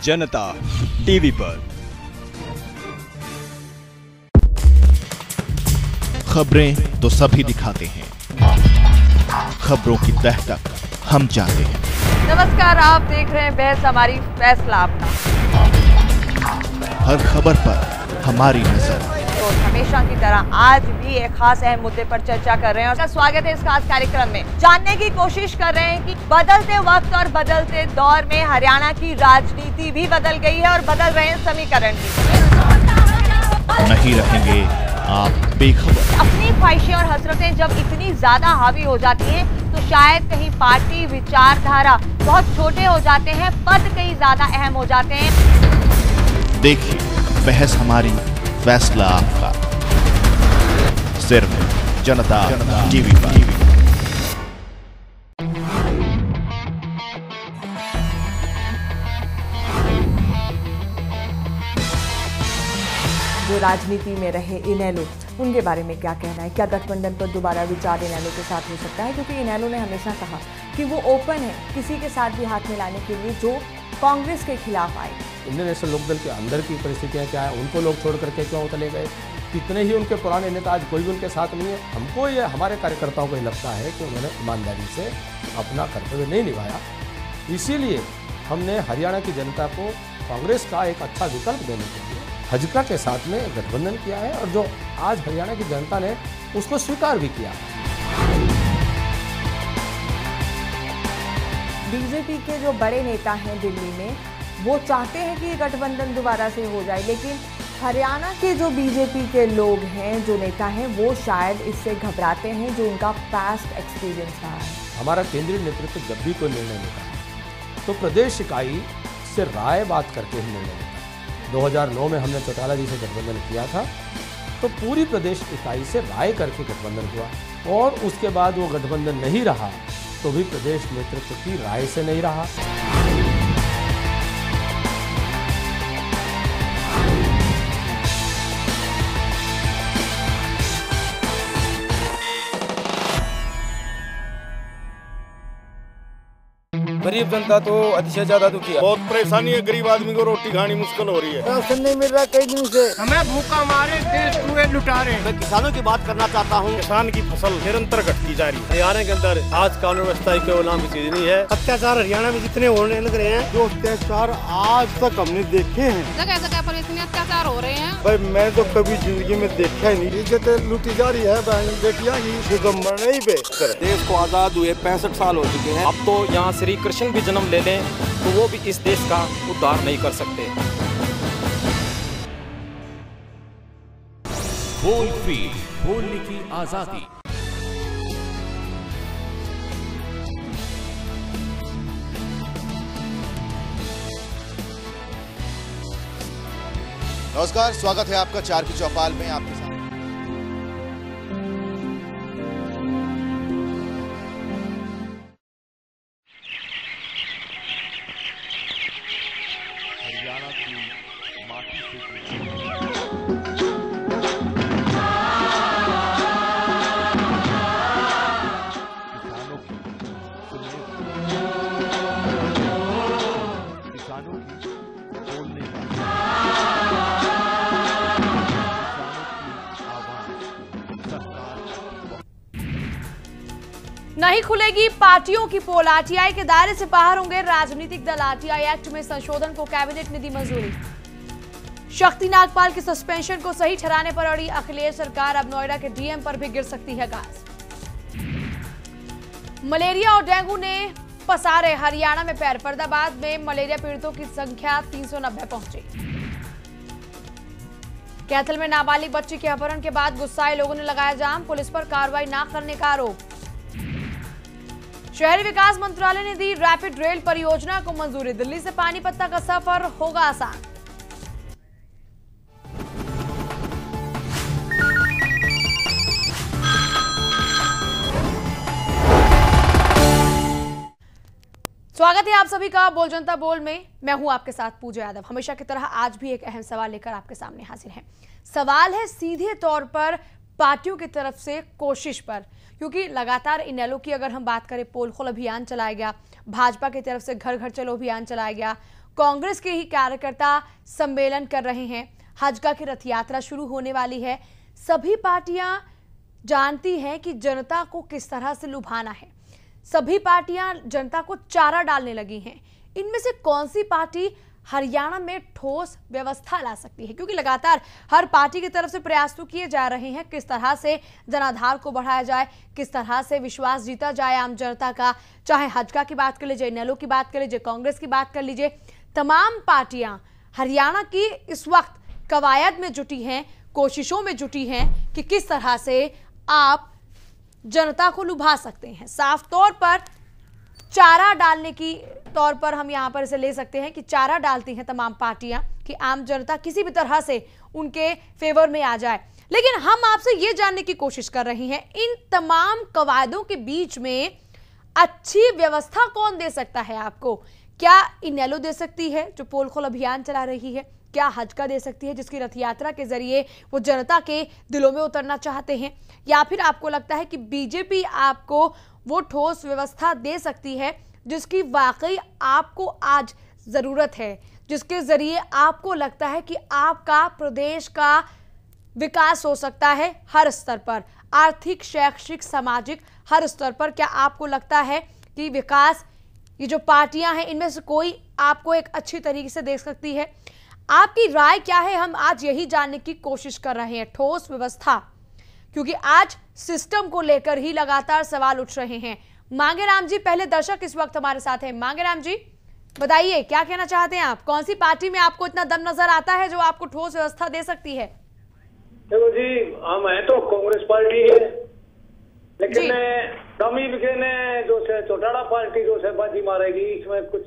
जनता TV पर। खबरें तो सभी दिखाते हैं, खबरों की तह तक हम जाते हैं। नमस्कार, आप देख रहे हैं बहस हमारी फैसला अपना। हर खबर पर हमारी नजर। तो हमेशा की तरह आज भी एक खास अहम मुद्दे पर चर्चा कर रहे हैं और स्वागत है इस खास कार्यक्रम में। जानने की कोशिश कर रहे हैं कि बदलते वक्त और बदलते दौर में हरियाणा की राजनीति भी बदल गई है और बदल रहे हैं समीकरण भी। नहीं रहेंगे आप बेखबर। अपनी ख्वाहिशें और हसरतें जब इतनी ज्यादा हावी हो जाती हैं तो शायद कहीं पार्टी विचारधारा बहुत छोटे हो जाते हैं, पद कहीं ज्यादा अहम हो जाते हैं। देखिए बहस हमारी, फैसला आपका, सिर्फ जनता टीवी पर। जो राजनीति में रहे इनेलो, उनके बारे में क्या कहना है? क्या गठबंधन पर दोबारा विचार इनेलो के साथ हो सकता है? क्योंकि इनेलो ने हमेशा कहा कि वो ओपन है किसी के साथ भी हाथ मिलाने के लिए जो कांग्रेस के खिलाफ आए। इंडियन नेशनल लोकदल के अंदर की परिस्थितियां क्या है, उनको लोग छोड़ करके क्यों चले गए? कितने ही उनके पुराने नेता आज कोई भी उनके साथ नहीं है। हमको ये हमारे कार्यकर्ताओं को ही लगता है कि उन्होंने ईमानदारी से अपना कर्तव्य नहीं निभाया। इसीलिए हमने हरियाणा की जनता को कांग्रेस का एक अच्छा विकल्प देने के लिए हजका के साथ में गठबंधन किया है और जो आज हरियाणा की जनता ने उसको स्वीकार भी किया। बीजेपी के जो बड़े नेता हैं दिल्ली में, वो चाहते हैं कि ये गठबंधन दोबारा से हो जाए, लेकिन हरियाणा के जो बीजेपी के लोग हैं, जो नेता हैं, वो शायद इससे घबराते हैं, जो उनका पास्ट एक्सपीरियंस रहा है। हमारा केंद्रीय नेतृत्व जब भी कोई निर्णय लेता है तो प्रदेश इकाई से राय बात करके ही निर्णय लेता है। 2009 में हमने चौटाला जी से गठबंधन किया था तो पूरी प्रदेश इकाई से राय करके गठबंधन हुआ और उसके बाद वो गठबंधन नहीं रहा तो भी प्रदेश नेतृत्व की राय से नहीं रहा। गरीब जनता तो अतिशय ज्यादा दुखी है, बहुत परेशानी है। गरीब आदमी को रोटी खानी मुश्किल हो रही है, राशन नहीं मिल रहा कई दिन से। हमें भूखा मारे, देश कुएं लुटा रहे। मैं किसानों की बात करना चाहता हूँ। किसान की फसल निरंतर घटती जा रही है। हरियाणा के अंदर आज कानून व्यवस्था के नाम की चीज नहीं है। अत्याचार हरियाणा में जितने होने लग रहे हैं, जो अत्याचार आज तक हमने देखे हैं, जगह जगह पर इतने अत्याचार हो रहे हैं, भाई मैं तो कभी जिंदगी में देखा ही नहीं। इज्जत लूटी जा रही है बहन बेटियां की, तो मरना ही बेहतर। देश को आजाद हुए 65 साल हो चुके हैं। अब तो यहाँ श्री कृष्ण भी जन्म ले लें तो वो भी इस देश का उद्धार नहीं कर सकते। बोल फ्री, बोलने की आजादी। नमस्कार, स्वागत है आपका चार की चौपाल में। आपके साथ हरियाणा की माटी से किसानों की बोलने की नहीं खुलेगी पार्टियों की पोल। आरटीआई के दायरे से बाहर होंगे राजनीतिक दल। आरटीआई एक्ट में संशोधन को कैबिनेट ने दी मंजूरी। शक्ति नागपाल के सस्पेंशन को सही ठहराने पर अड़ी अखिलेश सरकार। अब नोएडा के डीएम पर भी गिर सकती है गाज। मलेरिया और डेंगू ने पसारे हरियाणा में पैर। फरीदाबाद में मलेरिया पीड़ितों की संख्या 390 पहुंची। कैथल में नाबालिग बच्ची के अपहरण के बाद गुस्साए लोगों ने लगाया जाम। पुलिस पर कार्रवाई न करने का आरोप। शहरी विकास मंत्रालय ने दी रैपिड रेल परियोजना को मंजूरी। दिल्ली से पानीपत तक का सफर होगा आसान। स्वागत है आप सभी का बोल जनता बोल में। मैं हूं आपके साथ पूजा यादव। हमेशा की तरह आज भी एक अहम सवाल लेकर आपके सामने हाजिर है। सवाल है सीधे तौर पर पार्टियों की तरफ से कोशिश पर, क्योंकि लगातार इनेलो की अगर हम बात करें, पोल खोल अभियान चलाया गया, भाजपा की तरफ से घर घर चलो अभियान चलाया गया, कांग्रेस के ही कार्यकर्ता सम्मेलन कर रहे हैं। हजका की रथ यात्रा शुरू होने वाली है। सभी पार्टियां जानती हैं कि जनता को किस तरह से लुभाना है। सभी पार्टियां जनता को चारा डालने लगी हैं। इनमें से कौन सी पार्टी हरियाणा में ठोस व्यवस्था ला सकती है? क्योंकि लगातार हर पार्टी की तरफ से प्रयास तो किए जा रहे हैं किस तरह से जनाधार को बढ़ाया जाए, किस तरह से विश्वास जीता जाए आम जनता का। चाहे हजका की बात कर लीजिए, इनेलो की बात कर लीजिए, कांग्रेस की बात कर लीजिए, तमाम पार्टियां हरियाणा की इस वक्त कवायद में जुटी हैं, कोशिशों में जुटी हैं कि किस तरह से आप जनता को लुभा सकते हैं। साफ तौर पर चारा डालने की तौर पर हम यहां पर इसे ले सकते हैं कि चारा डालती हैं तमाम पार्टियां कि आम जनता किसी भी तरह से उनके फेवर में आ जाए। लेकिन हम आपसे ये जानने की कोशिश कर रहे हैं, इन तमाम कवायदों के बीच में अच्छी व्यवस्था कौन दे सकता है आपको? क्या इनेलो दे सकती है जो पोल खोल अभियान चला रही है? क्या हजका दे सकती है जिसकी रथ यात्रा के जरिए वो जनता के दिलों में उतरना चाहते हैं? या फिर आपको लगता है कि बीजेपी आपको वो ठोस व्यवस्था दे सकती है जिसकी वाकई आपको आज जरूरत है, जिसके जरिए आपको लगता है कि आपका प्रदेश का विकास हो सकता है हर स्तर पर, आर्थिक, शैक्षिक, सामाजिक हर स्तर पर? क्या आपको लगता है कि विकास, ये जो पार्टियां हैं इनमें से कोई आपको एक अच्छी तरीके से देख सकती है? आपकी राय क्या है? हम आज यही जानने की कोशिश कर रहे हैं। ठोस व्यवस्था, क्योंकि आज सिस्टम को लेकर ही लगातार सवाल उठ रहे हैं। मांगेराम जी पहले दर्शक इस वक्त हमारे साथ हैं। मांगेराम जी बताइए, क्या कहना चाहते हैं आप? कौन सी पार्टी में आपको इतना दम नजर आता है जो आपको ठोस व्यवस्था दे सकती है? देखो जी, हम है तो कांग्रेस पार्टी है, लेकिन डमी ने जो से चौटाला पार्टी जो से बाजी मारेगी, इसमें कुछ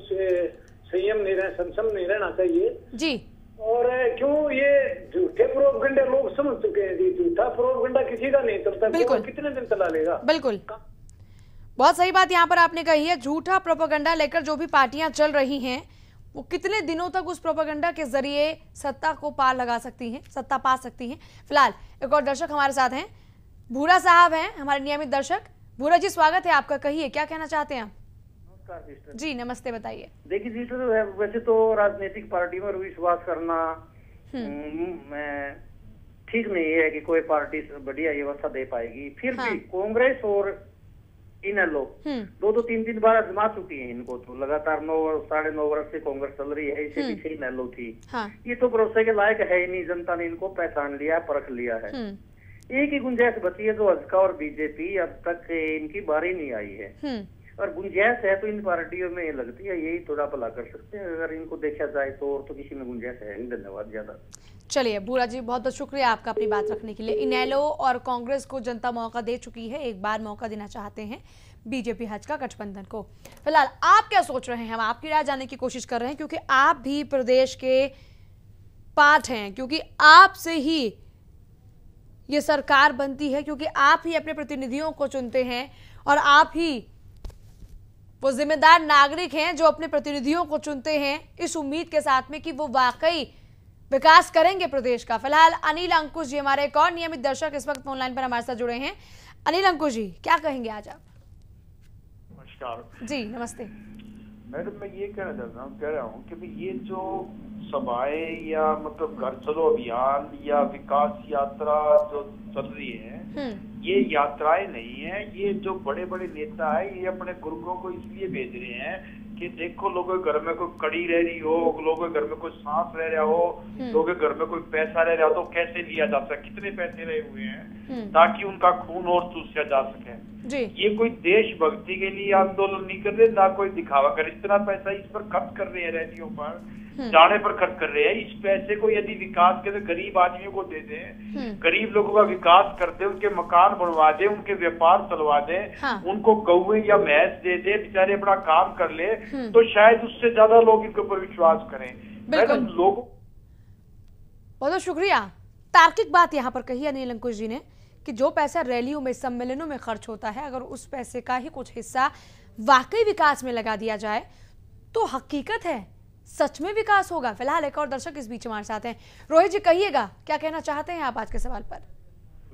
संयम नहीं रहे, संसम नहीं रहना चाहिए जी। और क्यों ये झूठे प्रोपगंडे लोग समझ चुके हैं जी, झूठा प्रोपगंडा किसी का नहीं चलता, कितने दिन चला लेगा? बिल्कुल, बहुत सही बात यहाँ पर आपने कही है। झूठा प्रोपेगेंडा लेकर जो भी पार्टियां चल रही हैं वो कितने दिनों तक उस प्रोपेगेंडा के जरिए सत्ता को पार लगा सकती हैं, सत्ता पा सकती हैं। फिलहाल एक और दर्शक हमारे साथ हैं, भूरा साहब हैं हमारे नियमित दर्शक। भूरा जी स्वागत है आपका, कहिए क्या कहना चाहते हैं आप? नमस्कार जी नमस्ते, बताइए। देखिए सिस्टर, वैसे तो राजनीतिक पार्टी में विश्वास करना ठीक नहीं है कि कोई पार्टी बढ़िया व्यवस्था दे पाएगी। फिर भी कांग्रेस और इनेलो दो तीन बार आजमा चुकी है इनको, तो लगातार 9-9.5 वर्ष से कांग्रेस चल रही है, इससे पीछे इनेलो थी। ये तो भरोसे के लायक है ही नहीं, जनता ने इनको पहचान लिया, परख लिया है। एक ही गुंजाइश बची है जो हजका और बीजेपी, अब तक इनकी बारी नहीं आई है। और गुंजाइश है तो इन पार्टियों में लगती है यही थोड़ा भला कर सकते हैं, अगर इनको देखा जाए तो, और तो किसी में गुंजाइश है नहीं। धन्यवाद ज्यादा। चलिए भूरा जी, बहुत बहुत शुक्रिया आपका अपनी बात रखने के लिए। इनेलो और कांग्रेस को जनता मौका दे चुकी है, एक बार मौका देना चाहते हैं बीजेपी हजका गठबंधन को। फिलहाल आप क्या सोच रहे हैं? हम आपकी राय जानने की कोशिश कर रहे हैं, क्योंकि आप भी प्रदेश के पार्ट हैं, क्योंकि आपसे ही ये सरकार बनती है, क्योंकि आप ही अपने प्रतिनिधियों को चुनते हैं और आप ही वो जिम्मेदार नागरिक हैं जो अपने प्रतिनिधियों को चुनते हैं इस उम्मीद के साथ में कि वो वाकई विकास करेंगे प्रदेश का। फिलहाल अनिल अंकुश जी हमारे एक और नियमित दर्शक इस वक्त ऑनलाइन पर हमारे साथ जुड़े हैं। अनिल अंकुश जी, क्या कहेंगे आज आप? नमस्कार जी नमस्ते। मैडम, मैं ये कहना चाहता हूँ, कह रहा हूँ कि ये जो सभाएं या मतलब घर चलो अभियान या विकास यात्रा जो चल रही है, ये यात्राएं नहीं है। ये जो बड़े बड़े नेता है ये अपने गुर्गों को इसलिए भेज रहे हैं कि देखो लोगों के घर में कोई कड़ी रह रही हो, लोगों के घर में कोई सांस रह रहा हो, लोगों के घर में कोई पैसा रह रहा हो, तो कैसे लिया जा सकता, कितने पैसे रहे हुए हैं, ताकि उनका खून और चूसा जा सके। ये कोई देशभक्ति के लिए आंदोलन नहीं कर रहे, ना कोई दिखावा कर, इतना पैसा इस पर खर्च कर रहे हैं, रैलियों पर जाने पर खर्च कर रहे हैं। इस पैसे को यदि विकास के गरीब आदमियों को दे दें, गरीब लोगों का विकास कर दे, उनके मकान बनवा दे, उनके व्यापार चलवा दे, उनको गौएं या भैंस दे दे, बेचारे अपना काम कर ले, तो शायद उससे ज्यादा लोग इनके ऊपर विश्वास करें। लोगों बहुत शुक्रिया। तार्किक बात यहाँ पर कही अनिल अंकुश जी ने कि जो पैसा रैलियों में, सम्मेलनों में खर्च होता है, अगर उस पैसे का ही कुछ हिस्सा वाकई विकास में लगा दिया जाए तो हकीकत है सच में विकास होगा। फिलहाल एक और दर्शक इस बीच हमारे साथ हैं। रोहित जी, कहिएगा क्या कहना चाहते हैं आप आज के सवाल पर?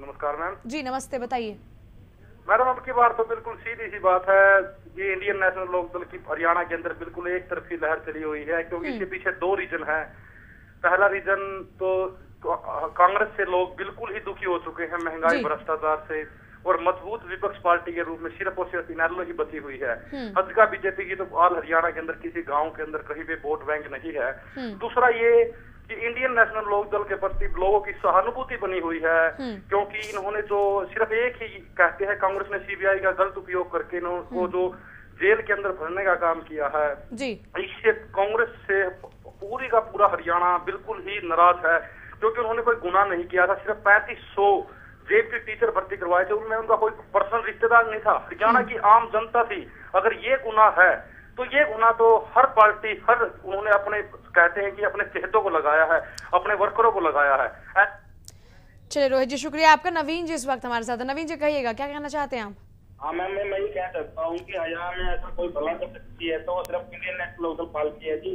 नमस्कार मैम। जी नमस्ते, बताइए। मैडम अब की बार तो बिल्कुल सीधी सी बात है, ये इंडियन नेशनल लोकदल की हरियाणा के अंदर बिल्कुल एक तरफी लहर चली हुई है, क्योंकि इसके पीछे दो रीजन है। पहला रीजन तो कांग्रेस से लोग बिल्कुल ही दुखी हो चुके हैं महंगाई भ्रष्टाचार से, और मजबूत विपक्ष पार्टी के रूप में सिर्फ और सिर्फ इनेलो ही बची हुई है। हज का बीजेपी की तो ऑल हरियाणा के अंदर किसी गांव के अंदर कहीं भी वोट बैंक नहीं है। दूसरा ये कि इंडियन नेशनल लोकदल के प्रति लोगों की सहानुभूति बनी हुई है, क्योंकि इन्होंने जो सिर्फ एक ही कहते हैं, कांग्रेस ने सीबीआई का गलत उपयोग करके इनको जो जेल के अंदर भरने का काम किया है, इससे कांग्रेस से पूरी का पूरा हरियाणा बिल्कुल ही नाराज है, क्योंकि उन्होंने कोई गुनाह नहीं किया था। सिर्फ 3500 जेल के टीचर भर्ती करवाए थे, उनमें उनका कोई पर्सनल रिश्तेदार नहीं था, हरियाणा की आम जनता थी। अगर ये गुनाह है तो ये गुनाह तो हर पार्टी उन्होंने अपने कहते हैं कि अपने चेहतों को लगाया है, अपने वर्करों को लगाया है। चलिए रोहित जी शुक्रिया आपका। नवीन जी इस वक्त हमारे साथ है। नवीन जी कहिएगा, क्या कहना चाहते हैं आप? हाँ मैम, मैं ये कह सकता हूँ कि हरियाणा में ऐसा कोई भला कर सकती है तो सिर्फ इंडियन नेशनल लोकदल पार्टी है जी।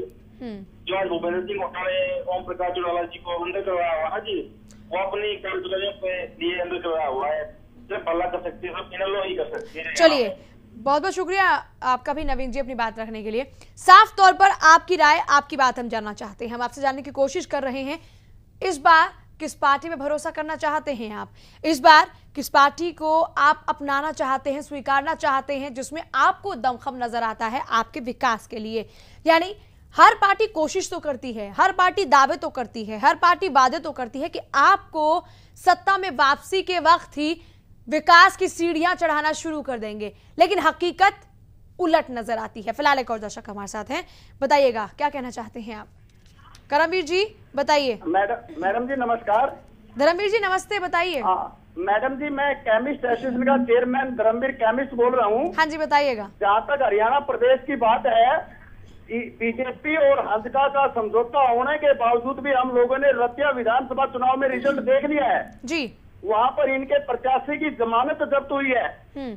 जो आज भूपेंद्र सिंह हुड्डा ने ओम प्रकाश चौटाला जी को अंदर करवाया हुआ है जी, वो अपनी कर्मचारियों के लिए अंदर करवाया हुआ है, सिर्फ भला कर सकती है, सिर्फ इनेलो ही कर सकती है। चलिए बहुत बहुत शुक्रिया आपका भी नवीन जी अपनी बात रखने के लिए। साफ तौर पर आपकी राय, आपकी बात हम जानना चाहते हैं, हम आपसे जानने की कोशिश कर रहे हैं। इस बार किस पार्टी में भरोसा करना चाहते हैं आप? इस बार किस पार्टी को आप अपनाना चाहते हैं, स्वीकारना चाहते हैं, जिसमें आपको दमखम नजर आता है आपके विकास के लिए? यानी हर पार्टी कोशिश तो करती है, हर पार्टी दावे तो करती है, हर पार्टी वादे तो करती है कि आपको सत्ता में वापसी के वक्त ही विकास की सीढ़ियां चढ़ाना शुरू कर देंगे, लेकिन हकीकत उलट नजर आती है। फिलहाल एक और दर्शक हमारे साथ हैं, बताइएगा क्या कहना चाहते हैं आप? करमवीर जी बताइए। मैडम जी नमस्कार। धर्मवीर जी नमस्ते, बताइए। मैडम जी मैं केमिस्ट एसोसिएशन का चेयरमैन धर्मवीर केमिस्ट बोल रहा हूँ। हाँ जी बताइएगा। जहाँ तक हरियाणा प्रदेश की बात है, बीजेपी और हंसका का समझौता होने के बावजूद भी हम लोगों ने रतिया विधानसभा चुनाव में रिजल्ट देख लिया है जी। वहाँ पर इनके प्रत्याशी की जमानत जब्त हुई है।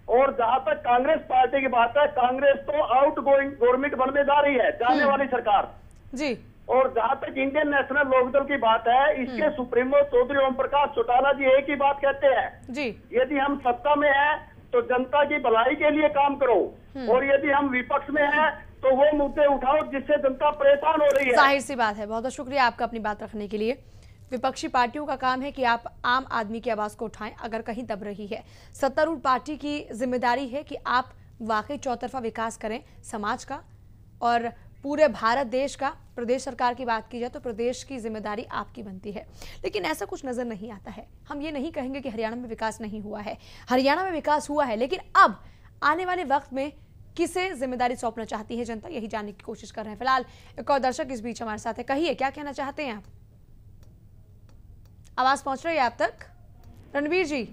और जहाँ तक कांग्रेस पार्टी की बात है, कांग्रेस तो आउट गोइंग गवर्नमेंट बनने जा रही है, जाने वाली सरकार जी। और जहाँ तक इंडियन नेशनल लोकदल की बात है, इसके सुप्रीमो चौधरी ओम प्रकाश चौटाला जी एक ही बात कहते हैं जी, यदि हम सत्ता में हैं तो जनता की भलाई के लिए काम करो, और यदि हम विपक्ष में हैं तो वो मुद्दे उठाओ जिससे जनता परेशान हो रही है। जाहिर सी बात है, बहुत बहुत शुक्रिया आपका अपनी बात रखने के लिए। विपक्षी पार्टियों का काम है कि आप आम आदमी की आवाज को उठाएं अगर कहीं दब रही है। सत्तारूढ़ पार्टी की जिम्मेदारी है कि आप वाकई चौतरफा विकास करें समाज का और पूरे भारत देश का। प्रदेश सरकार की बात की जाए तो प्रदेश की जिम्मेदारी आपकी बनती है, लेकिन ऐसा कुछ नजर नहीं आता है। हम ये नहीं कहेंगे कि हरियाणा में विकास नहीं हुआ है, हरियाणा में विकास हुआ है, लेकिन अब आने वाले वक्त में किसे जिम्मेदारी सौंपना चाहती है जनता, यही जानने की कोशिश कर रहे हैं। फिलहाल एक और दर्शक इस बीच हमारे साथ है, कहिए क्या कहना चाहते हैं आप? आवाज पहुंच रही है आप तक? रणवीर जी।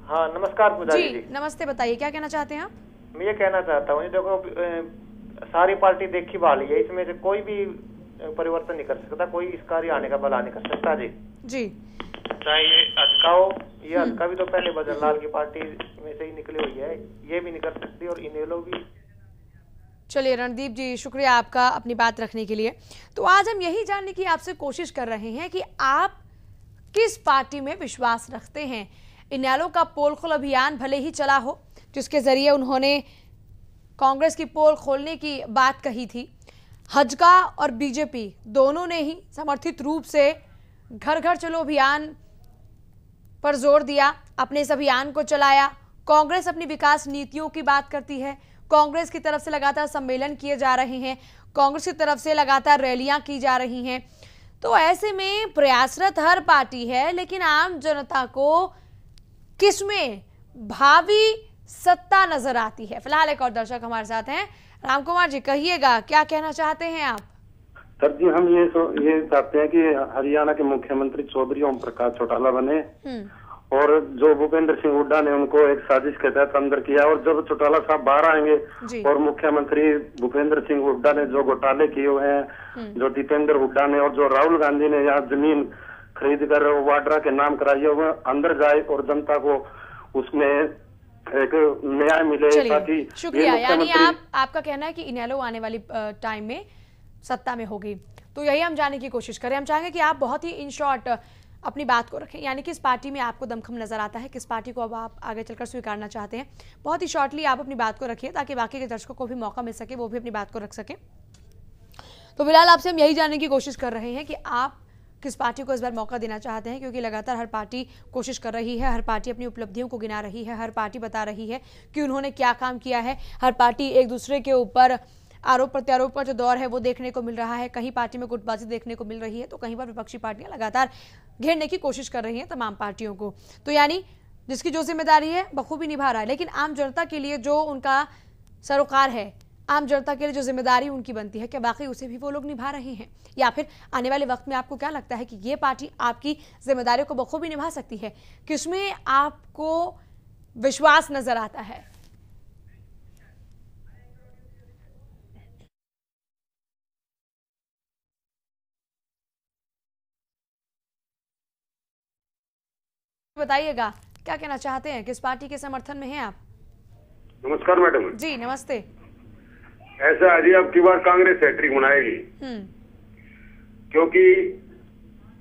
हाँ नमस्कार जी। नमस्ते, बताइए क्या कहना चाहते हैं आप? मैं ये कहना चाहता हूँ, देखो सारी पार्टी देखी वाली है, इसमें से कोई भी परिवर्तन नहीं कर सकता, कोई इस कार्य आने का भला नहीं कर सकता जी। चाहे ये हजका हो, ये हजका भी तो पहले भजनलाल की पार्टी में से ही निकली हुई है, ये भी नहीं कर सकती और इनेलो भी। चलिए रणदीप जी शुक्रिया आपका अपनी बात रखने के लिए। तो आज हम यही जानने की आपसे कोशिश कर रहे हैं कि आप किस पार्टी में विश्वास रखते हैं। इनेलो का पोल खोल अभियान भले ही चला हो, जिसके जरिए उन्होंने कांग्रेस की पोल खोलने की बात कही थी, हजका और बीजेपी दोनों ने ही समर्थित रूप से घर घर चलो अभियान पर जोर दिया, अपने इस अभियान को चलाया। कांग्रेस अपनी विकास नीतियों की बात करती है, कांग्रेस की तरफ से लगातार सम्मेलन किए जा रहे हैं, कांग्रेस की तरफ से लगातार रैलियां की जा रही हैं। तो ऐसे में प्रयासरत हर पार्टी है, लेकिन आम जनता को किसमें भावी सत्ता नजर आती है? फिलहाल एक और दर्शक हमारे साथ हैं, राम कुमार जी कहिएगा क्या कहना चाहते हैं आप? सर जी हम ये चाहते हैं कि हरियाणा के मुख्यमंत्री चौधरी ओम प्रकाश चौटाला बने, और जो भूपेंद्र सिंह हुड्डा ने उनको एक साजिश के तहत अंदर किया, और जब चौटाला साहब बाहर आएंगे और मुख्यमंत्री भूपेंद्र सिंह हुड्डा ने जो घोटाले किए हुए हैं, जो दीपेंद्र हुड्डा ने और जो राहुल गांधी ने यहाँ जमीन खरीद कर वाड्रा के नाम कराई है, वो अंदर जाए और जनता को उसमें एक न्याय मिले। ताकि शुक्रिया। यानी आपका कहना है कि इनेलो आने वाली टाइम में सत्ता में होगी, तो यही हम जानने की कोशिश करें। हम चाहेंगे कि आप बहुत ही इन शॉर्ट अपनी बात को रखें, यानी कि इस पार्टी में आपको दमखम नजर आता है, किस पार्टी को अब आप आगे चलकर स्वीकारना चाहते हैं। बहुत ही शॉर्टली आप अपनी बात को रखिए ताकि बाकी के दर्शकों को भी मौका मिल सके, वो भी अपनी बात को रख सके। तो फिलहाल आपसे हम यही जानने की कोशिश कर रहे हैं कि आप किस पार्टी को इस बार मौका देना चाहते हैं, क्योंकि लगातार हर पार्टी कोशिश कर रही है, हर पार्टी अपनी उपलब्धियों को गिना रही है, हर पार्टी बता रही है कि उन्होंने क्या काम किया है, हर पार्टी एक दूसरे के ऊपर आरोप प्रत्यारोप का जो दौर है वो देखने को मिल रहा है। कहीं पार्टी में गुटबाजी देखने को मिल रही है तो कहीं पर विपक्षी पार्टियां लगातार घेरने की कोशिश कर रही हैं तमाम पार्टियों को। तो यानी जिसकी जो जिम्मेदारी है बखूबी निभा रहा है, लेकिन आम जनता के लिए जो उनका सरोकार है, आम जनता के लिए जो जिम्मेदारी उनकी बनती है, क्या वाकई उसे भी वो लोग निभा रहे हैं, या फिर आने वाले वक्त में आपको क्या लगता है कि ये पार्टी आपकी जिम्मेदारियों को बखूबी निभा सकती है? किसमें आपको विश्वास नजर आता है? बताइएगा, क्या कहना चाहते हैं, किस पार्टी के समर्थन में हैं आप? नमस्कार मैडम जी नमस्ते। ऐसा है जी, अब की बार कांग्रेस हैट्रिक बनाएगी, क्योंकि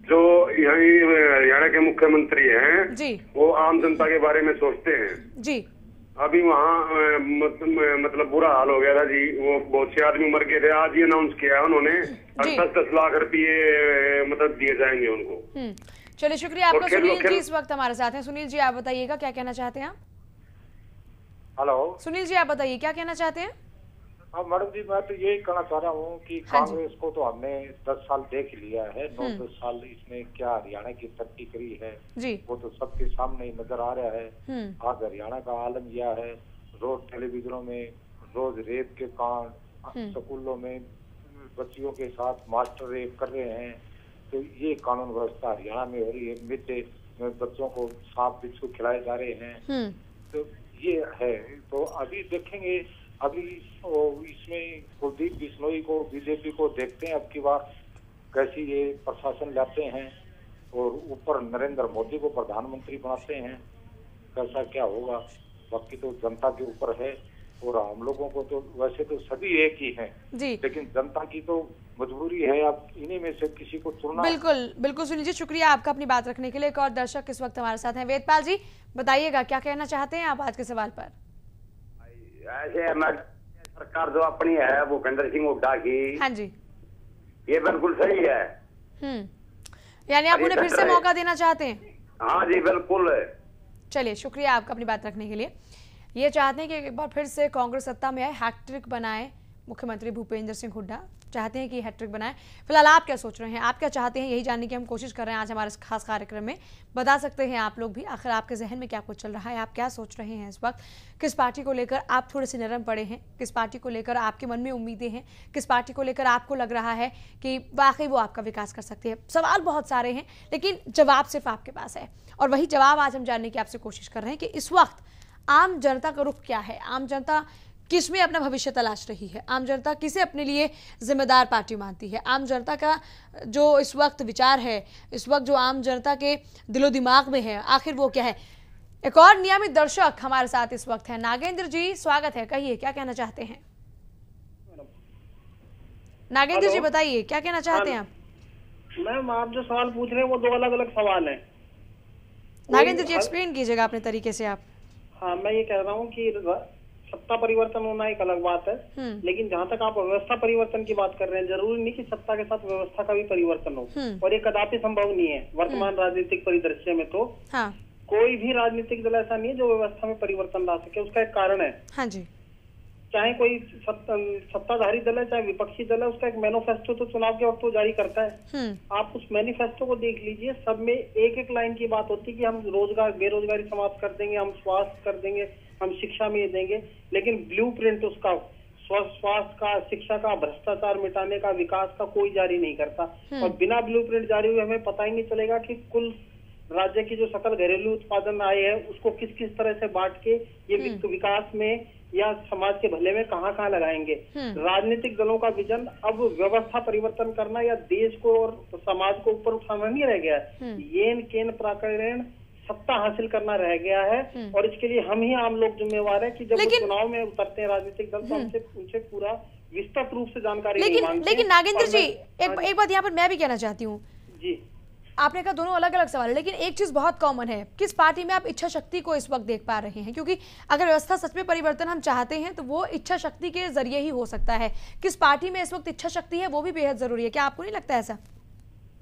जो हरियाणा के मुख्यमंत्री हैं जी, वो आम जनता के बारे में सोचते हैं जी। अभी वहाँ मतलब बुरा हाल हो गया था जी, वो बहुत से आदमी मर गए थे। आज ये अनाउंस किया है उन्होंने 10-10 लाख रुपये मतलब दिए जाएंगे उनको। चलिए शुक्रिया आपका। सुनील जी इस वक्त हमारे साथ हैं। सुनील जी आप बताइएगा, क्या कहना चाहते हैं आप? हेलो सुनील जी आप बताइए, क्या कहना चाहते हैं? हाँ मैडम जी, मैं तो यही कहना चाह रहा हूँ कि कांग्रेस को तो हमने 10 साल देख लिया है, 9-10 साल इसने क्या हरियाणा की तरक्की करी है जी, वो तो सबके सामने ही नजर आ रहा है। आज हरियाणा का आलम यह है, रोज टेलीविजनों में रोज रेप के कांड, स्कूलों में बच्चियों के साथ मास्टर रेप कर रहे हैं, तो ये कानून व्यवस्था हरियाणा में हो रही है। मिड डे में बच्चों को सांप बिच्छू खिलाए जा रहे हैं, तो ये है। तो अभी देखेंगे, अभी इसमें कुलदीप बिश्नोई को, बीजेपी को देखते हैं अब की बार कैसी ये प्रशासन लाते हैं, और ऊपर नरेंद्र मोदी को प्रधानमंत्री बनाते हैं, कैसा क्या होगा बाकी तो जनता के ऊपर है। और हम लोगों को तो वैसे तो सभी एक ही हैं जी, लेकिन जनता की तो मजबूरी है, अब इन्हीं में से किसी को चुनना। बिल्कुल बिल्कुल सुनील जी, शुक्रिया आपका अपनी बात रखने के लिए। एक और दर्शक इस वक्त हमारे साथ हैं, वेदपाल जी बताइएगा, क्या कहना चाहते हैं आप आज के सवाल पर? ऐसे सरकार जो अपनी है भूपेंद्र सिंह हुड्डा की, हाँ जी, ये बिल्कुल सही है। यानी आप उन्हें फिर से मौका देना चाहते हैं? हाँ जी बिल्कुल। चलिए शुक्रिया आपका अपनी बात रखने के लिए। ये चाहते हैं कि एक बार फिर से कांग्रेस सत्ता में आए, हैट्रिक बनाए मुख्यमंत्री भूपेंद्र सिंह हुड्डा चाहते हैं कि हैट्रिक बनाए। फिलहाल आप क्या सोच रहे हैं, आप क्या चाहते हैं, यही जानने की हम कोशिश कर रहे हैं आज हमारे इस खास कार्यक्रम में। बता सकते हैं आप लोग भी, आखिर आपके जहन में क्या कुछ चल रहा है, आप क्या सोच रहे हैं इस वक्त, किस पार्टी को लेकर आप थोड़े से नरम पड़े हैं, किस पार्टी को लेकर आपके मन में उम्मीदें हैं, किस पार्टी को लेकर आपको लग रहा है कि वाकई वो आपका विकास कर सकती है। सवाल बहुत सारे हैं लेकिन जवाब सिर्फ आपके पास है, और वही जवाब आज हम जानने की आपसे कोशिश कर रहे हैं कि इस वक्त आम जनता का रुख क्या है, आम जनता किस में अपना भविष्य तलाश रही है, आम जनता किसे अपने लिए जिम्मेदार पार्टी मानती है, आम जनता का जो इस वक्त विचार है, इस वक्त जो आम जनता के दिलो दिमाग में है, आखिर वो क्या है। एक और नियमित दर्शक हमारे साथ इस वक्त है, नागेंद्र जी स्वागत है, कहिए क्या कहना चाहते हैं? नागेंद्र जी बताइए क्या कहना चाहते हैं आप? मैम आप जो सवाल पूछ रहे हैं वो 2 अलग अलग सवाल हैं। नागेंद्र जी एक्सप्लेन कीजिएगा अपने तरीके से आप। हाँ मैं ये कह रहा हूँ कि सत्ता परिवर्तन होना एक अलग बात है, लेकिन जहाँ तक आप व्यवस्था परिवर्तन की बात कर रहे हैं, जरूरी नहीं कि सत्ता के साथ व्यवस्था का भी परिवर्तन हो, और ये कदापि संभव नहीं है वर्तमान राजनीतिक परिदृश्य में। तो हाँ। कोई भी राजनीतिक दल ऐसा नहीं है जो व्यवस्था में परिवर्तन ला सके, उसका एक कारण है। हाँ जी, चाहे कोई सत्ताधारी दल है चाहे विपक्षी दल है, उसका एक मैनिफेस्टो तो चुनाव के वक्त वो जारी करता है। आप उस मैनिफेस्टो को देख लीजिए, सब में एक एक लाइन की बात होती है कि हम रोजगार बेरोजगारी समाप्त कर देंगे, हम स्वास्थ्य कर देंगे, हम शिक्षा में ये देंगे, लेकिन ब्लूप्रिंट उसका स्वास्थ्य का, शिक्षा का, भ्रष्टाचार मिटाने का, विकास का कोई जारी नहीं करता। और बिना ब्लूप्रिंट जारी हुए हमें पता ही नहीं चलेगा कि कुल राज्य की जो सकल घरेलू उत्पादन आय है उसको किस किस तरह से बांट के ये विकास में या समाज के भले में कहाँ कहाँ लगाएंगे। राजनीतिक दलों का विजन अब व्यवस्था परिवर्तन करना या देश को और समाज को ऊपर उठाना नहीं रह गया है, येन केन प्राकरण सत्ता हासिल करना रह गया है। और इसके लिए हम ही आम लोग जिम्मेवार है कि जब चुनाव में उतरते हैं राजनीतिक दल तो उनसे पूरा विस्तृत रूप से जानकारी लेकिन नागेंद्र जी एक बात यहाँ पर मैं भी कहना चाहती हूँ जी, आपने कहा दोनों अलग अलग सवाल है, लेकिन एक चीज बहुत कॉमन है, किस पार्टी में आप इच्छा शक्ति को इस वक्त देख पा रहे हैं? क्योंकि अगर व्यवस्था सच में परिवर्तन हम चाहते हैं तो वो इच्छा शक्ति के जरिए ही हो सकता है। किस पार्टी में इस वक्त इच्छा शक्ति है वो भी बेहद जरूरी है, क्या आपको नहीं लगता ऐसा?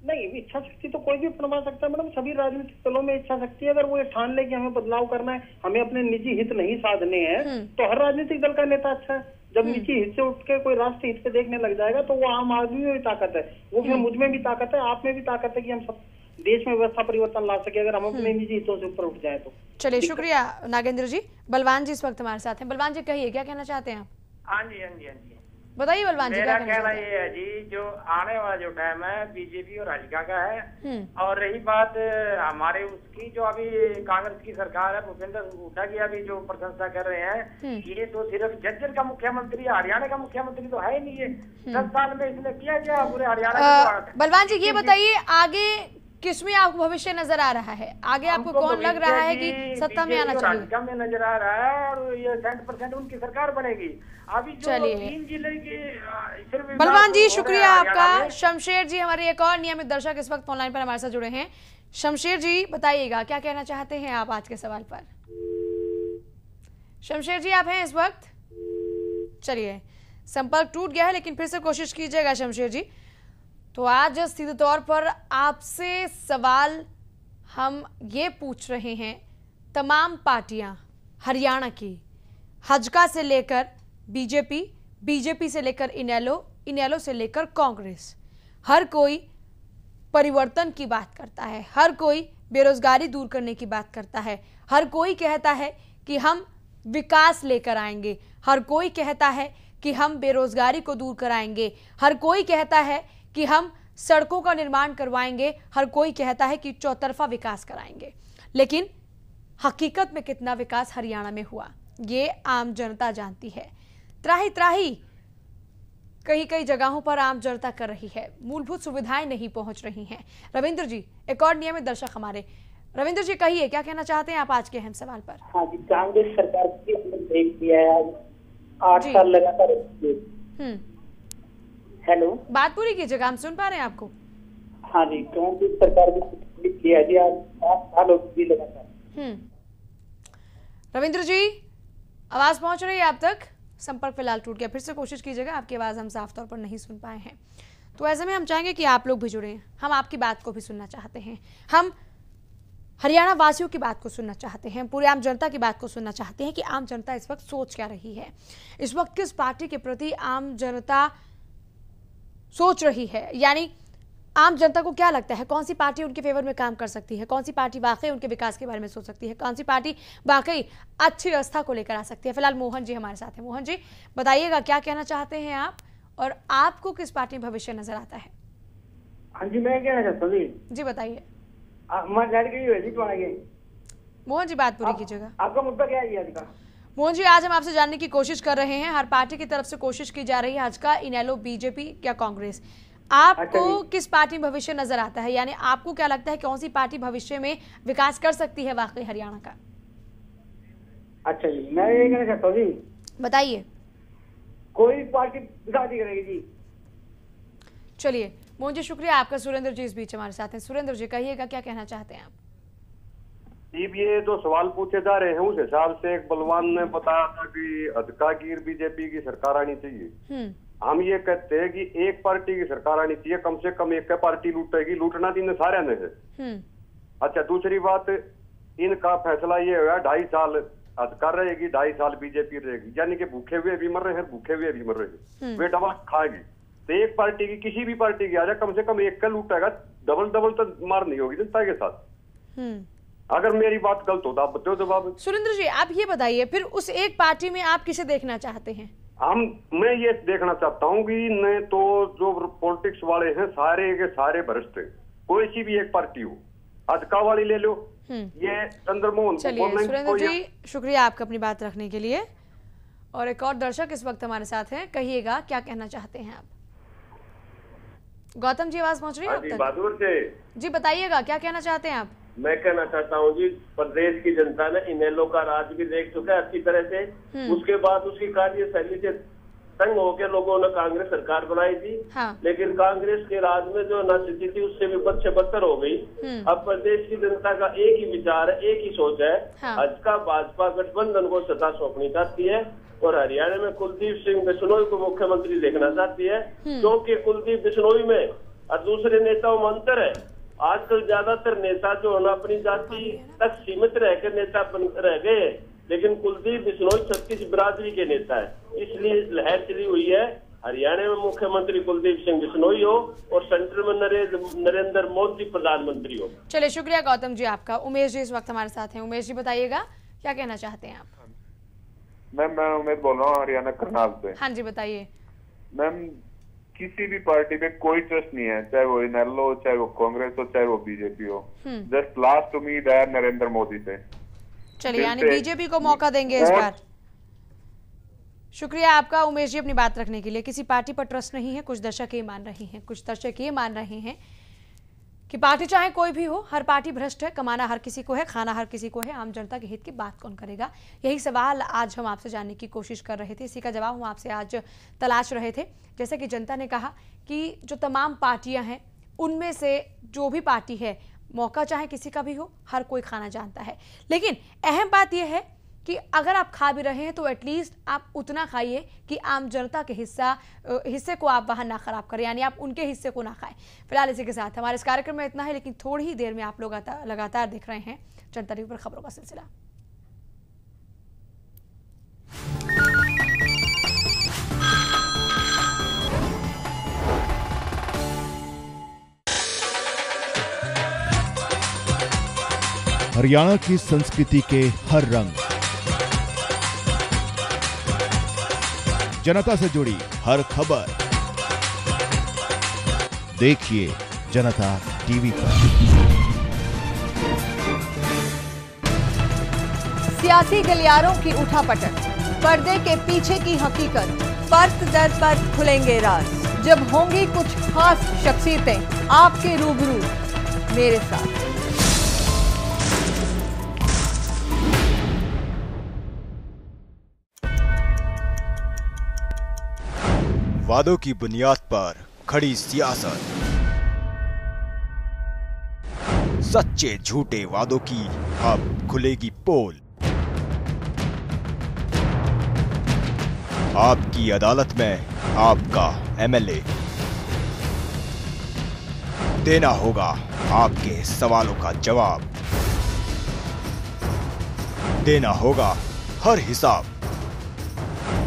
नहीं, इच्छा शक्ति तो कोई भी बनवा सकता है मैडम, सभी राजनीतिक दलों में इच्छा शक्ति है। अगर वो ये ठान ले कि हमें बदलाव करना है, हमें अपने निजी हित नहीं साधने हैं, तो हर राजनीतिक दल का नेता अच्छा है। जब निजी हित से उठ के कोई राष्ट्रीय हित पे देखने लग जाएगा तो वो आम आदमी में भी ताकत है, वो फिर मुझ में भी ताकत है, आप में भी ताकत है कि हम सब देश में व्यवस्था परिवर्तन ला सके अगर हम अपने निजी हितों से ऊपर उठ जाए तो। चलिए, शुक्रिया नागेंद्र जी। बलवान जी इस वक्त हमारे साथ हैं। बलवान जी कहिए, क्या कहना चाहते हैं आप? हाँ जी, हाँ जी, हाँ जी, बताइए बलवान जी। मेरा कहना ये है जी, जो आने वाला जो टाइम है बीजेपी और भाजपा का है, और रही बात हमारे उसकी जो अभी कांग्रेस की सरकार है, भूपेंद्र हुड्डा की अभी जो प्रशंसा कर रहे हैं, ये तो सिर्फ झज्जर का मुख्यमंत्री, हरियाणा का मुख्यमंत्री तो है ही नहीं है। 10 साल में इसने किया क्या पूरे हरियाणा? बलवान जी ये बताइए, आगे किसमें आपको भविष्य नजर आ रहा है? आगे आपको कौन लग रहा है कि सत्ता में आना चाहिए? भाजपा में नजर आ रहा है और ये 100% उनकी सरकार बनेगी। अभी जो 3 जिले की। बलवान जी शुक्रिया आपका। शमशेर जी हमारे एक और नियमित दर्शक इस वक्त ऑनलाइन पर हमारे साथ जुड़े हैं। शमशेर जी बताइएगा, क्या कहना चाहते हैं आप आज के सवाल पर? शमशेर जी आप हैं इस वक्त? चलिए, संपर्क टूट गया है, लेकिन फिर से कोशिश कीजिएगा शमशेर जी। तो आज सीधे तौर पर आपसे सवाल हम ये पूछ रहे हैं, तमाम पार्टियां हरियाणा की, हजका से लेकर बीजेपी, बीजेपी से लेकर इनेलो, इनेलो से लेकर कांग्रेस, हर कोई परिवर्तन की बात करता है, हर कोई बेरोजगारी दूर करने की बात करता है, हर कोई कहता है कि हम विकास लेकर आएंगे, हर कोई कहता है कि हम बेरोजगारी को दूर कराएंगे, हर कोई कहता है कि हम सड़कों का निर्माण करवाएंगे, हर कोई कहता है कि चौतरफा विकास कराएंगे। लेकिन हकीकत में कितना विकास हरियाणा में हुआ ये आम जनता जानती है। त्राही त्राही कई कई जगहों पर आम जनता कर रही है, मूलभूत सुविधाएं नहीं पहुंच रही हैं। रविंद्र जी एक और नियमित दर्शक हमारे। रविंद्र जी कहिए, क्या कहना चाहते हैं आप आज के अहम सवाल पर? हाँ जी, कांग्रेस सरकार की देख दिया है आज 8 साल लगातार। हेलो, बात पूरी कीजिएगा, हम सुन पा रहे हैं आपको। हाँ जी, कांग्रेस सरकार ने किया जी आज 8 साल लगातार। रविंद्र जी आवाज पहुंच रही है आप तक? संपर्क फिलहाल टूट गया, फिर से कोशिश कीजिएगा, आपकी आवाज हम साफ तौर पर नहीं सुन पाए हैं। तो ऐसे में हम चाहेंगे कि आप लोग भी जुड़े, हम आपकी बात को भी सुनना चाहते हैं, हम हरियाणा वासियों की बात को सुनना चाहते हैं, पूरे आम जनता की बात को सुनना चाहते हैं कि आम जनता इस वक्त सोच क्या रही है, इस वक्त किस पार्टी के प्रति आम जनता सोच रही है, यानी आम जनता को क्या लगता है, कौन सी पार्टी उनके फेवर में काम कर सकती है, कौन सी पार्टी वाकई उनके विकास के बारे में सोच सकती है, कौन सी पार्टी वाकई अच्छी व्यवस्था को लेकर आ सकती है। फिलहाल मोहन जी हमारे साथ हैं। मोहन जी बताइएगा, क्या कहना चाहते हैं आप और आपको किस पार्टी में भविष्य नजर आता है? हाँ जी, मैं कहना चाहता हूँ जी बताइए। मोहन जी बात पूरी कीजिएगा, आपका मुद्दा क्या है आज का? मोहन जी आज हम आपसे जानने की कोशिश कर रहे हैं, हर पार्टी की तरफ से कोशिश की जा रही है, आज का इनेलो, बीजेपी या कांग्रेस, आपको किस पार्टी में भविष्य नजर आता है, यानी आपको क्या लगता है कौन सी पार्टी भविष्य में विकास कर सकती है वाकई हरियाणा का? अच्छा जी, मैं ये कहना चाहता हूँ जी, बताइए। कोई पार्टी विकास नहीं करेगी जी। चलिए मोहन जी शुक्रिया आपका। सुरेंद्र जी इस बीच हमारे साथ हैं। सुरेंद्र जी कहिएगा, क्या कहना चाहते हैं आप? ये जो सवाल पूछे जा रहे हैं उस हिसाब से एक बलवान ने बताया था कि हजकागीर बीजेपी की सरकार आनी चाहिए। हम ये कहते हैं कि एक पार्टी की सरकार आनी चाहिए, कम से कम एक पार्टी लूटेगी, लूटना दिन सारे ने है। अच्छा, दूसरी बात, इनका फैसला ये हुआ 2.5 साल हजकार रहेगी, 2.5 साल बीजेपी रहेगी, यानी कि भूखे हुए भी मर रहे हैं, भूखे हुए भी मर रहे हैं, वे डबल खाएगी। तो एक पार्टी की, किसी भी पार्टी की आ जाए, कम से कम एक का लूटेगा, डबल तो मार नहीं होगी जनता के साथ। अगर मेरी बात गलत हो तो आप बताओ जवाब। सुरेंद्र जी आप ये बताइए, फिर उस एक पार्टी में आप किसे देखना चाहते हैं? मैं ये देखना चाहता हूँ कि न तो जो पॉलिटिक्स वाले हैं सारे के सारे भ्रष्ट हैं, कोई सी भी एक पार्टी हो, हजका वाली ले लो, ये चंद्रमोहन। चलिए सुरेंद्र जी शुक्रिया आपका अपनी बात रखने के लिए। और एक और दर्शक इस वक्त हमारे साथ हैं, कहिएगा क्या कहना चाहते हैं आप? गौतम जी आवाज पहुंच रही है आप तक? बहादुर से जी बताइएगा, क्या कहना चाहते हैं आप? मैं कहना चाहता हूँ जी, प्रदेश की जनता ने इनेलो का राज भी देख चुका है अच्छी तरह से, उसके बाद उसकी कार्यशैली से तंग होकर लोगों ने कांग्रेस सरकार बनाई थी। लेकिन कांग्रेस के राज में जो ना स्थिति थी उससे भी बदतर हो गई। अब प्रदेश की जनता का एक ही विचार है, एक ही सोच है। आज का भाजपा गठबंधन को सत्ता सौंपनी चाहती है और हरियाणा में कुलदीप सिंह बिश्नोई को मुख्यमंत्री देखना चाहती है, क्योंकि कुलदीप बिश्नोई में और दूसरे नेताओं में अंतर है। आजकल ज्यादातर नेता जो है अपनी जाति तक सीमित रहकर नेता रह गए, लेकिन कुलदीप बिश्नोई छत्तीस बिरादरी के नेता है, इसलिए लहर चली हुई है हरियाणा में मुख्यमंत्री कुलदीप सिंह बिश्नोई हो और सेंटर में नरेंद्र मोदी प्रधानमंत्री हो। चलिए, शुक्रिया गौतम जी आपका। उमेश जी इस वक्त हमारे साथ हैं। उमेश जी बताइएगा, क्या कहना चाहते हैं आप? मैम, मैं उमेश बोल रहा हूँ हरियाणा करनाल से। हाँ जी, बताइए। मैम, किसी भी पार्टी में कोई ट्रस्ट नहीं है, चाहे वो इनेलो हो, चाहे वो कांग्रेस हो, चाहे वो बीजेपी हो। जस्ट लास्ट उम्मीद है नरेंद्र मोदी से। चलिए, यानी बीजेपी को मौका देंगे इस बार। शुक्रिया आपका उमेश जी अपनी बात रखने के लिए। किसी पार्टी पर ट्रस्ट नहीं है, कुछ दर्शक ये मान रहे हैं, कुछ दर्शक ये मान रहे हैं कि पार्टी चाहे कोई भी हो, हर पार्टी भ्रष्ट है, कमाना हर किसी को है, खाना हर किसी को है, आम जनता के हित की बात कौन करेगा? यही सवाल आज हम आपसे जानने की कोशिश कर रहे थे, इसी का जवाब हम आपसे आज तलाश रहे थे। जैसे कि जनता ने कहा कि जो तमाम पार्टियां हैं उनमें से जो भी पार्टी है, मौका चाहे किसी का भी हो, हर कोई खाना जानता है। लेकिन अहम बात यह है कि अगर आप खा भी रहे हैं तो एटलीस्ट आप उतना खाइए कि आम जनता के हिस्से को आप वहां ना खराब करें, यानी आप उनके हिस्से को ना खाएं। फिलहाल इसी के साथ हमारे इस कार्यक्रम में इतना है, लेकिन थोड़ी ही देर में आप लोग लगातार देख रहे हैं जनता टीवी पर खबरों का सिलसिला। हरियाणा की संस्कृति के हर रंग, जनता से जुड़ी हर खबर देखिए जनता टीवी पर। सियासी गलियारों की उठापटक, पर्दे के पीछे की हकीकत, परत दर परत खुलेंगे राज। जब होंगी कुछ खास शख्सियतें आपके रूबरू, मेरे साथ। वादों की बुनियाद पर खड़ी सियासत, सच्चे झूठे वादों की अब खुलेगी पोल। आपकी अदालत में आपका एमएलए, देना होगा आपके सवालों का जवाब, देना होगा हर हिसाब।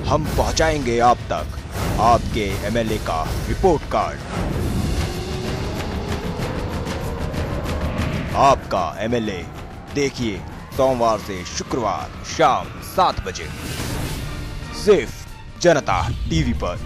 हम पहुंचाएंगे आप तक आपके एमएलए का रिपोर्ट कार्ड। आपका एमएलए देखिए सोमवार से शुक्रवार शाम 7 बजे सिर्फ जनता टीवी पर।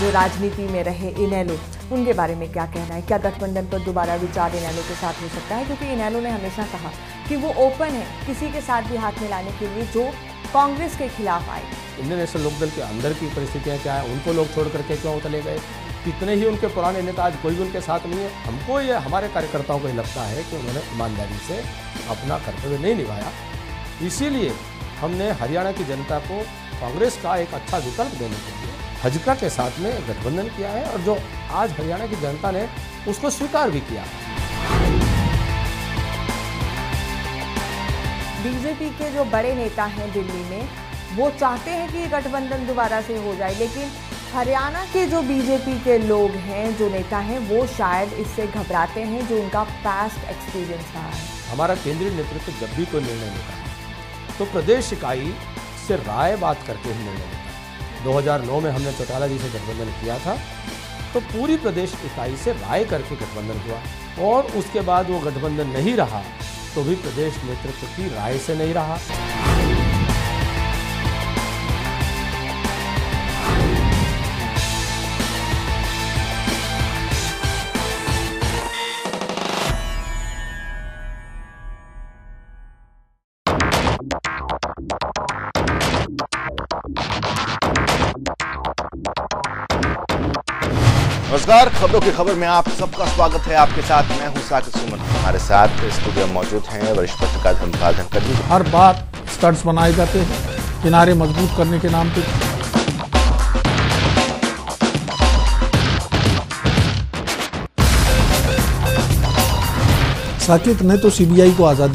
जो राजनीति में रहे इनेलो, उनके बारे में क्या कहना है? क्या गठबंधन पर दोबारा विचार इनेलो के साथ हो सकता है? क्योंकि इनेलो ने हमेशा कहा कि वो ओपन है किसी के साथ भी हाथ मिलाने के लिए जो कांग्रेस के खिलाफ आए। इंडियन नेशनल लोकदल के अंदर की परिस्थितियां क्या है, उनको लोग छोड़ करके क्यों चले गए? कितने ही उनके पुराने नेता, आज कोई भी उनके साथ नहीं है। हमको ये, हमारे कार्यकर्ताओं को ये लगता है कि उन्होंने ईमानदारी से अपना कर्तव्य नहीं निभाया। इसीलिए हमने हरियाणा की जनता को कांग्रेस का एक अच्छा विकल्प देने के लिए भाजपा के साथ में गठबंधन किया है, और जो आज हरियाणा की जनता ने उसको स्वीकार भी किया। बीजेपी के जो बड़े नेता हैं दिल्ली में, वो चाहते हैं कि ये गठबंधन दोबारा से हो जाए, लेकिन हरियाणा के जो बीजेपी के लोग हैं, जो नेता हैं, वो शायद इससे घबराते हैं, जो उनका पास्ट एक्सपीरियंस रहा है। हमारा केंद्रीय नेतृत्व जब भी कोई निर्णय लेता है तो प्रदेश इकाई से राय बात करके ही निर्णय लेता है। 2009 में हमने चौटाला जी से गठबंधन किया था, तो पूरी प्रदेश इकाई से राय करके गठबंधन हुआ, और उसके बाद वो गठबंधन नहीं रहा तो भी प्रदेश नेतृत्व की राय से नहीं रहा। नमस्कार, खबरों की खबर में आप सबका स्वागत है। आपके साथ मैं हूं साकिब सुमन। हमारे साथ स्टूडियो में मौजूद हैं वरिष्ठ पत्रकार धर्मपाल धनखड़। हर बार स्टड्स बनाए जाते हैं किनारे मजबूत करने के नाम पे। साकिब ने तो सीबीआई को आजादी